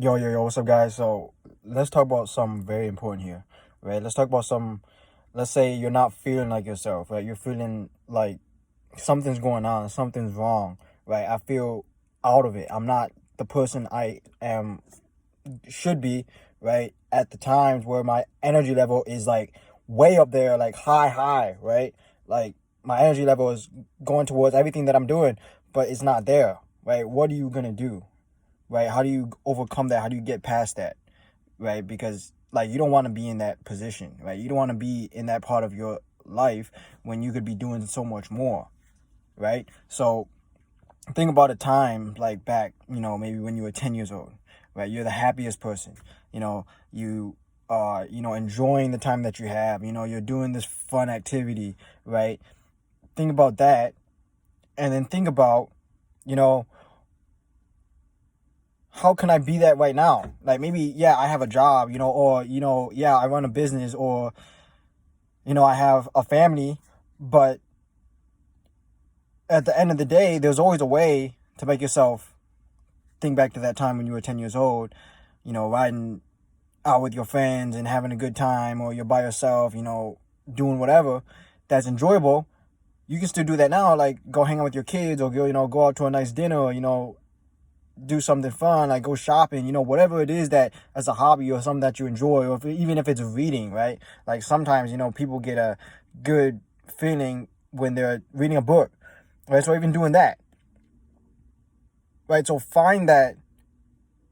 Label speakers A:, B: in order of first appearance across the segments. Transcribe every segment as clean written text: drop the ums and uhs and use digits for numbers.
A: Yo, what's up, guys? So let's talk about something very important here, right? Let's talk about let's say you're not feeling like yourself, right? You're feeling like something's going on, something's wrong, right? I feel out of it. I'm not the person I am, should be, right? At the times where my energy level is like way up there, like high, right? Like my energy level is going towards everything that I'm doing, but it's not there, right? What are you gonna do? Right? How do you overcome that? How do you get past that? Right? Because like you don't want to be in that position, right? You don't want to be in that part of your life when you could be doing so much more, right? So think about a time like back, maybe when you were 10 years old, right? You're the happiest person. You are, enjoying the time that you have, you're doing this fun activity, right? Think about that, and then think about, you know, how can I be that right now? Like maybe, yeah, I have a job, or, yeah, I run a business, or, I have a family, but at the end of the day, there's always a way to make yourself think back to that time when you were 10 years old, riding out with your friends and having a good time, or you're by yourself, doing whatever that's enjoyable. You can still do that now, like go hang out with your kids, or go out to a nice dinner, or, do something fun, like go shopping, whatever it is that as a hobby or something that you enjoy, or even if it's reading, right? Like sometimes, people get a good feeling when they're reading a book, right? So even doing that, right? So find that,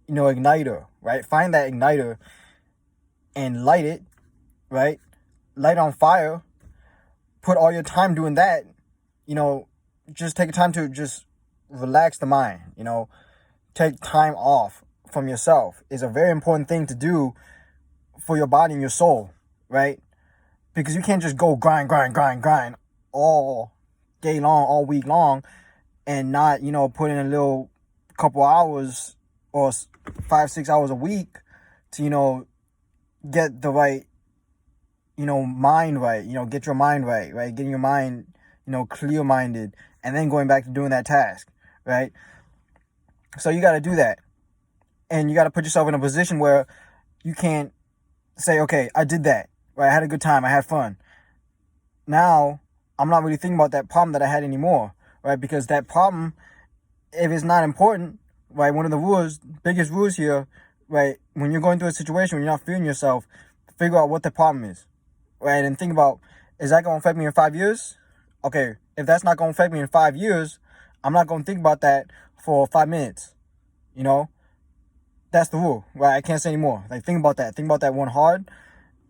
A: igniter, right? Find that igniter and light it, right? Light on fire, put all your time doing that, just take time to just relax the mind, take time off from yourself is a very important thing to do for your body and your soul, right? Because you can't just go grind all day long, all week long, and not, put in a little couple hours or 5-6 hours a week to, get the right, mind right, get your mind right? Getting your mind, clear-minded, and then going back to doing that task, right? So you got to do that. And you got to put yourself in a position where you can't say, okay, I did that, right? I had a good time. I had fun. Now, I'm not really thinking about that problem that I had anymore, right? Because that problem, if it's not important, right? One of the biggest rules here, right? When you're going through a situation, when you're not feeling yourself, figure out what the problem is, right? And think about, is that going to affect me in 5 years? Okay, if that's not going to affect me in 5 years, I'm not going to think about that for 5 minutes, That's the rule, right? I can't say anymore. Like, think about that. Think about that one hard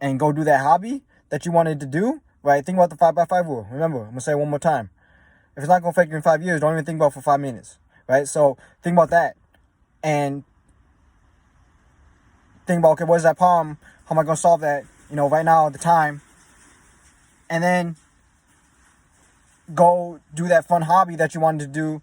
A: and go do that hobby that you wanted to do, right? Think about the 5x5 rule. Remember, I'm going to say it one more time. If it's not going to affect you in 5 years, don't even think about it for 5 minutes, right? So think about that and think about, okay, what is that problem? How am I going to solve that, right now at the time? And then go do that fun hobby that you wanted to do.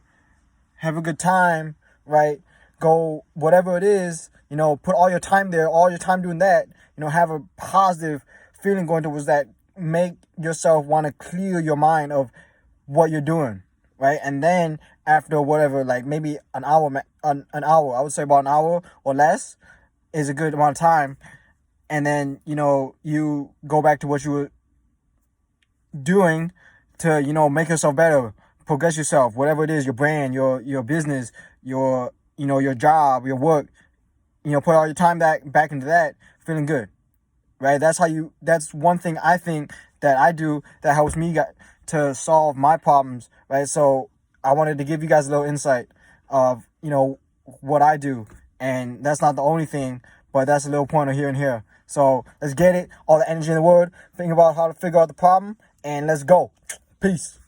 A: Have a good time, right? Go, whatever it is, put all your time there, all your time doing that, have a positive feeling going towards that. Make yourself want to clear your mind of what you're doing, right? And then after whatever, like maybe an hour, I would say about an hour or less is a good amount of time. And then, you go back to what you were doing to, make yourself better, progress yourself, whatever it is, your brand, your business, your job, your work, put all your time back into that, feeling good, right? That's one thing I think that I do that helps me to solve my problems, right? So I wanted to give you guys a little insight of, what I do. And that's not the only thing, but that's a little pointer here and here. So let's get it, all the energy in the world, think about how to figure out the problem, and let's go. Peace.